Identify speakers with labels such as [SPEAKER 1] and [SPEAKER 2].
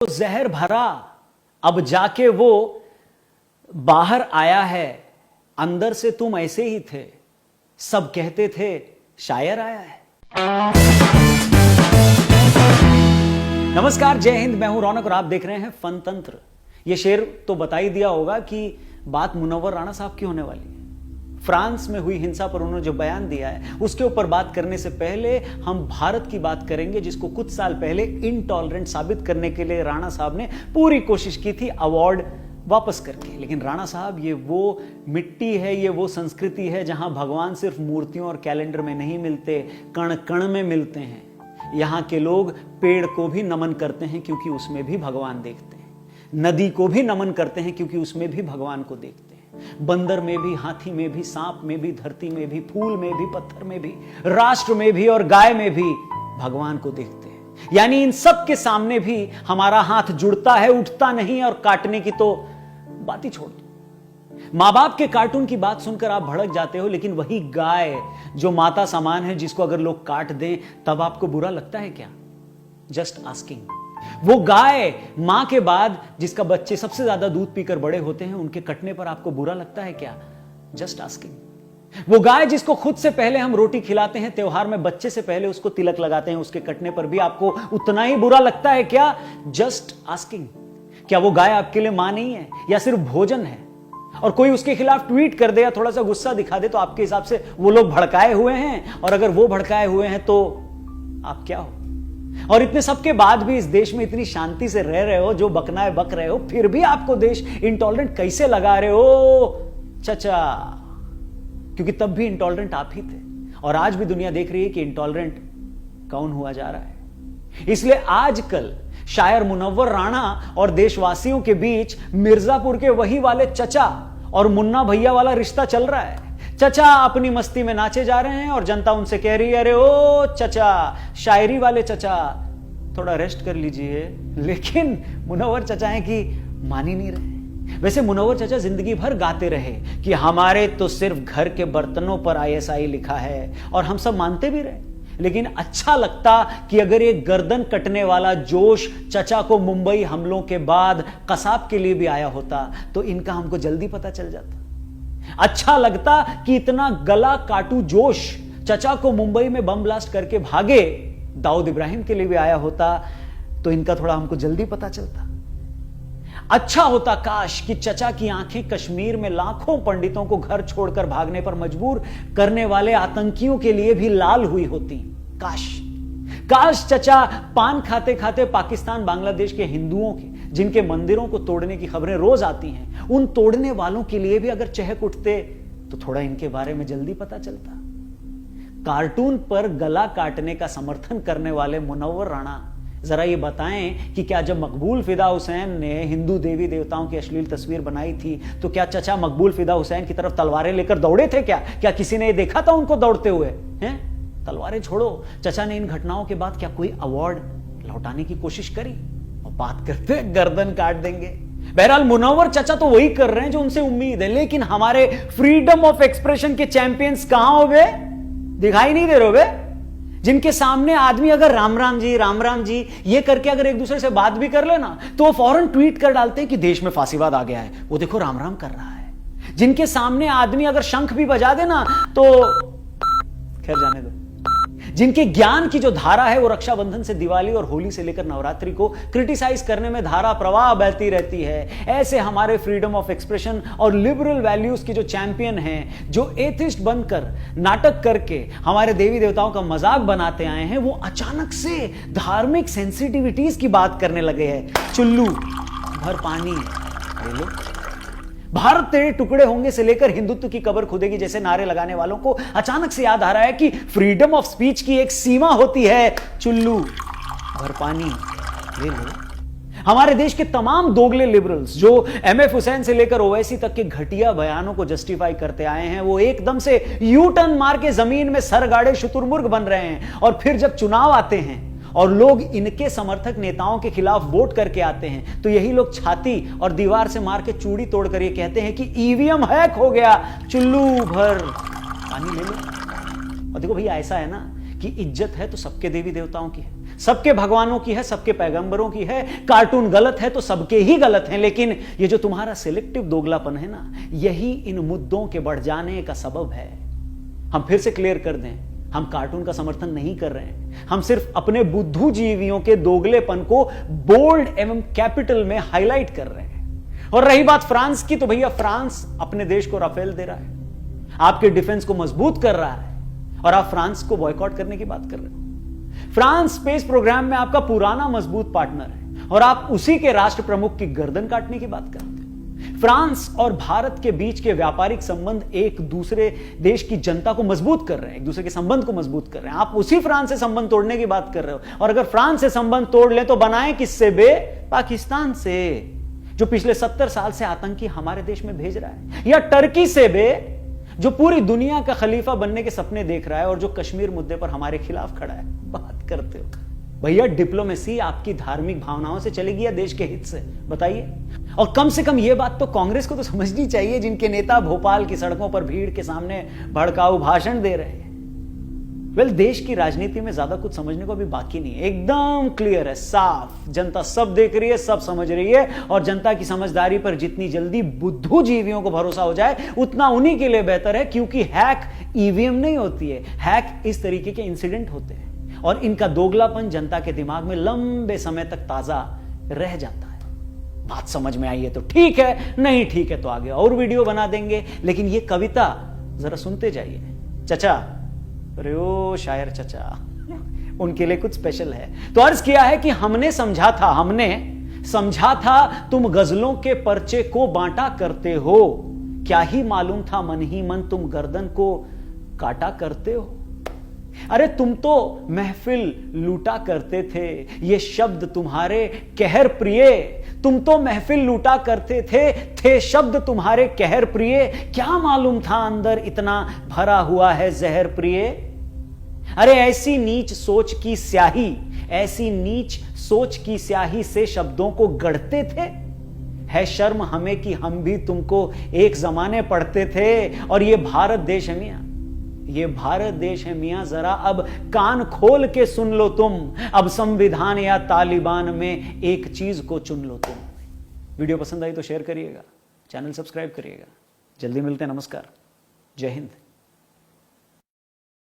[SPEAKER 1] जहर भरा, अब जाके वो बाहर आया है, अंदर से तुम ऐसे ही थे, सब कहते थे शायर आया है। नमस्कार, जय हिंद, मैं हूं रौनक और आप देख रहे हैं फन तंत्र। ये शेर तो बता ही दिया होगा कि बात मुनव्वर राणा साहब की होने वाली है। फ्रांस में हुई हिंसा पर उन्होंने जो बयान दिया है उसके ऊपर बात करने से पहले हम भारत की बात करेंगे, जिसको कुछ साल पहले इनटॉलरेंट साबित करने के लिए राणा साहब ने पूरी कोशिश की थी अवार्ड वापस करके। लेकिन राणा साहब, ये वो मिट्टी है, ये वो संस्कृति है जहां भगवान सिर्फ मूर्तियों और कैलेंडर में नहीं मिलते, कण कण में मिलते हैं। यहां के लोग पेड़ को भी नमन करते हैं क्योंकि उसमें भी भगवान देखते हैं, नदी को भी नमन करते हैं क्योंकि उसमें भी भगवान को देखते हैं, बंदर में भी, हाथी में भी, सांप में भी, धरती में भी, फूल में भी, पत्थर में भी, राष्ट्र में भी और गाय में भी भगवान को देखते हैं। यानी इन सब के सामने भी हमारा हाथ जुड़ता है, उठता नहीं। और काटने की तो बात ही छोड़ दो। मां बाप के कार्टून की बात सुनकर आप भड़क जाते हो, लेकिन वही गाय जो माता समान है, जिसको अगर लोग काट दें तब आपको बुरा लगता है क्या? Just asking. वो गाय मां के बाद जिसका बच्चे सबसे ज्यादा दूध पीकर बड़े होते हैं, उनके कटने पर आपको बुरा लगता है क्या? Just asking. वो गाय जिसको खुद से पहले हम रोटी खिलाते हैं, त्योहार में बच्चे से पहले उसको तिलक लगाते हैं, उसके कटने पर भी आपको उतना ही बुरा लगता है क्या? Just asking. क्या वो गाय आपके लिए मां नहीं है या सिर्फ भोजन है? और कोई उसके खिलाफ ट्वीट कर दे या थोड़ा सा गुस्सा दिखा दे तो आपके हिसाब से वो लोग भड़काए हुए हैं, और अगर वो भड़काए हुए हैं तो आप क्या हो? और इतने सब के बाद भी इस देश में इतनी शांति से रह रहे हो, जो बकना है बक रहे हो, फिर भी आपको देश इंटॉलरेंट कैसे लगा रहे हो चचा? क्योंकि तब भी इंटॉलरेंट आप ही थे, और आज भी दुनिया देख रही है कि इंटॉलरेंट कौन हुआ जा रहा है। इसलिए आजकल शायर मुनव्वर राणा और देशवासियों के बीच मिर्जापुर के वही वाले चचा और मुन्ना भैया वाला रिश्ता चल रहा है। चचा अपनी मस्ती में नाचे जा रहे हैं और जनता उनसे कह रही है, अरे ओ चचा, शायरी वाले चचा थोड़ा रेस्ट कर लीजिए। लेकिन मुनव्वर चचा हैं कि मान ही नहीं रहे। वैसे मुनव्वर चचा जिंदगी भर गाते रहे कि हमारे तो सिर्फ घर के बर्तनों पर ISI लिखा है, और हम सब मानते भी रहे। लेकिन अच्छा लगता कि अगर ये गर्दन कटने वाला जोश चचा को मुंबई हमलों के बाद कसाब के लिए भी आया होता तो इनका हमको जल्दी पता चल जाता। अच्छा लगता कि इतना गला काटू जोश चचा को मुंबई में बम ब्लास्ट करके भागे दाऊद इब्राहिम के लिए भी आया होता तो इनका थोड़ा हमको जल्दी पता चलता। अच्छा होता काश कि चचा की आंखें कश्मीर में लाखों पंडितों को घर छोड़कर भागने पर मजबूर करने वाले आतंकियों के लिए भी लाल हुई होती। काश चचा पान खाते खाते पाकिस्तान बांग्लादेश के हिंदुओं के, जिनके मंदिरों को तोड़ने की खबरें रोज आती हैं, उन तोड़ने वालों के लिए भी अगर चहक उठते तो थोड़ा इनके बारे में जल्दी पता चलता। कार्टून पर गला काटने का समर्थन करने वाले मुनव्वर राणा, जरा ये बताएं कि क्या जब मकबूल फिदा हुसैन ने हिंदू देवी देवताओं की अश्लील तस्वीर बनाई थी तो क्या चचा मकबूल फिदा हुसैन की तरफ तलवारें लेकर दौड़े थे क्या किसी ने देखा था उनको दौड़ते हुए? हैं? तलवारें छोड़ो, चचा ने इन घटनाओं के बाद क्या कोई अवार्ड लौटाने की कोशिश करी? और बात करते गर्दन काट देंगे। बहरहाल मुनव्वर चचा तो वही कर रहे हैं जो उनसे उम्मीद है, लेकिन हमारे फ्रीडम ऑफ एक्सप्रेशन के चैंपियंस कहां हो बे? दिखाई नहीं दे रहे हो बे? जिनके सामने आदमी अगर राम राम जी ये करके अगर एक दूसरे से बात भी कर लेना तो वो फौरन ट्वीट कर डालते हैं कि देश में फांसीवाद आ गया है, वो देखो राम राम कर रहा है। जिनके सामने आदमी अगर शंख भी बजा देना तो खैर जाने दो। जिनके ज्ञान की जो धारा है वो रक्षाबंधन से दिवाली और होली से लेकर नवरात्रि को क्रिटिसाइज करने में धारा प्रवाह बहती रहती है, ऐसे हमारे फ्रीडम ऑफ एक्सप्रेशन और लिबरल वैल्यूज के जो चैंपियन हैं, जो एथिस्ट बनकर नाटक करके हमारे देवी देवताओं का मजाक बनाते आए हैं, वो अचानक से धार्मिक सेंसिटिविटीज की बात करने लगे हैं। चुल्लू भर पानी ले लो, भारत तेरे टुकड़े होंगे से लेकर हिंदुत्व की कब्र खुदेगी जैसे नारे लगाने वालों को अचानक से याद आ रहा है कि फ्रीडम ऑफ स्पीच की एक सीमा होती है। चुल्लू भर पानी ले लो। हमारे देश के तमाम दोगले लिबरल्स जो MF हुसैन से लेकर ओवैसी तक के घटिया बयानों को जस्टिफाई करते आए हैं, वो एकदम से यू टर्न मार के जमीन में सर गाड़े शुतुरमुर्ग बन रहे हैं। और फिर जब चुनाव आते हैं और लोग इनके समर्थक नेताओं के खिलाफ वोट करके आते हैं तो यही लोग छाती और दीवार से मार के चूड़ी तोड़कर ये कहते हैं कि EVM हैक हो गया, चुल्लू भर पानी ले लो। और देखो भैया, ऐसा है ना कि इज्जत है तो सबके देवी देवताओं की है, सबके भगवानों की है, सबके पैगंबरों की है। कार्टून गलत है तो सबके ही गलत हैं, लेकिन ये जो तुम्हारा सिलेक्टिव दोगलापन है ना, यही इन मुद्दों के बढ़ जाने का सबब है। हम फिर से क्लियर कर दें, हम कार्टून का समर्थन नहीं कर रहे हैं, हम सिर्फ अपने बुद्धू जीवियों के दोगलेपन को बोल्ड एवं कैपिटल में हाईलाइट कर रहे हैं। और रही बात फ्रांस की, तो भैया फ्रांस अपने देश को राफेल दे रहा है, आपके डिफेंस को मजबूत कर रहा है, और आप फ्रांस को बॉयकॉट करने की बात कर रहे हो। फ्रांस स्पेस प्रोग्राम में आपका पुराना मजबूत पार्टनर है, और आप उसी के राष्ट्र प्रमुख की गर्दन काटने की बात करते हो। फ्रांस और भारत के बीच के व्यापारिक संबंध एक दूसरे देश की जनता को मजबूत कर रहे हैं, एक दूसरे के संबंध को मजबूत कर रहे हैं। आप उसी फ्रांस से संबंध तोड़ने की बात कर रहे हो, और अगर फ्रांस से संबंध तोड़ लें तो बनाएं किससे बे? पाकिस्तान से, जो पिछले 70 साल से आतंकी हमारे देश में भेज रहा है, या टर्की से बे, जो पूरी दुनिया का खलीफा बनने के सपने देख रहा है और जो कश्मीर मुद्दे पर हमारे खिलाफ खड़ा है। बात करते हो भैया, डिप्लोमेसी आपकी धार्मिक भावनाओं से चलेगी या देश के हित से? बताइए। और कम से कम यह बात तो कांग्रेस को तो समझनी चाहिए, जिनके नेता भोपाल की सड़कों पर भीड़ के सामने भड़काऊ भाषण दे रहे हैं। देश की राजनीति में ज्यादा कुछ समझने को अभी बाकी नहीं है, एकदम क्लियर है, साफ। जनता सब देख रही है, सब समझ रही है, और जनता की समझदारी पर जितनी जल्दी बुद्धू जीवियों को भरोसा हो जाए उतना उन्हीं के लिए बेहतर है, क्योंकि हैक ईवीएम नहीं होती है, हैक इस तरीके के इंसिडेंट होते हैं, और इनका दोगलापन जनता के दिमाग में लंबे समय तक ताजा रह जाता है। बात समझ में आई है तो ठीक है, नहीं ठीक है तो आगे और वीडियो बना देंगे, लेकिन ये कविता जरा सुनते जाइए। चचा, अरे ओ शायर चचा, उनके लिए कुछ स्पेशल है। तो अर्ज किया है कि हमने समझा था तुम गजलों के पर्चे को बांटा करते हो, क्या ही मालूम था मन ही मन तुम गर्दन को काटा करते हो। अरे तुम तो महफिल लूटा करते थे, ये शब्द तुम्हारे कहर प्रिय, तुम तो महफिल लूटा करते थे शब्द तुम्हारे कहर प्रिय, क्या मालूम था अंदर इतना भरा हुआ है जहर प्रिय। अरे ऐसी नीच सोच की स्याही से शब्दों को गढ़ते थे, है शर्म हमें कि हम भी तुमको एक जमाने पढ़ते थे। और ये भारत देश है मियां, ये भारत देश है मियां, जरा अब कान खोल के सुन लो तुम, अब संविधान या तालिबान में एक चीज को चुन लो तुम। वीडियो पसंद आई तो शेयर करिएगा, चैनल सब्सक्राइब करिएगा। जल्दी मिलते हैं, नमस्कार, जय हिंद।